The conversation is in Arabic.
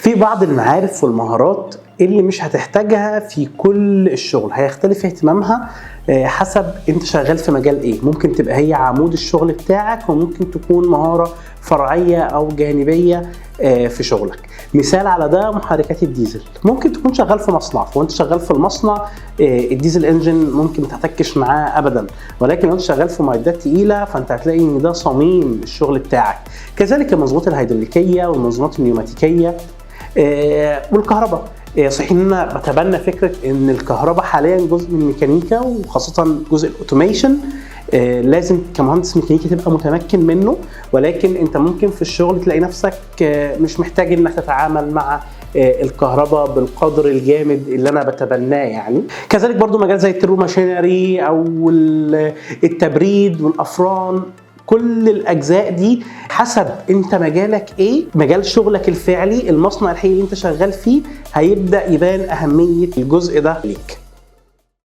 في بعض المعارف والمهارات اللي مش هتحتاجها في كل الشغل، هيختلف اهتمامها حسب انت شغال في مجال ايه. ممكن تبقى هي عمود الشغل بتاعك، وممكن تكون مهارة فرعية او جانبية في شغلك. مثال على ده محركات الديزل. ممكن تكون شغال في مصنع، وانت شغال في المصنع الديزل انجن ممكن ما تحتكش معاه ابدا، ولكن لو انت شغال في معدات تقيله فانت هتلاقي ان ده صميم الشغل بتاعك. كذلك المنظومات الهيدروليكيه والمنظومات النيوماتيكيه والكهرباء. صحيح ان انا بتبنى فكره ان الكهرباء حاليا جزء من الميكانيكا، وخاصه جزء الاوتوميشن لازم كمهندس ميكانيكي تبقى متمكن منه، ولكن انت ممكن في الشغل تلاقي نفسك مش محتاج انك تتعامل مع الكهرباء بالقدر الجامد اللي انا بتبناه يعني. كذلك برضو مجال زي التربو ماشينري او التبريد والافران، كل الاجزاء دي حسب انت مجالك ايه، مجال شغلك الفعلي، المصنع الحقيقي اللي انت شغال فيه، هيبدأ يبان اهمية الجزء ده ليك.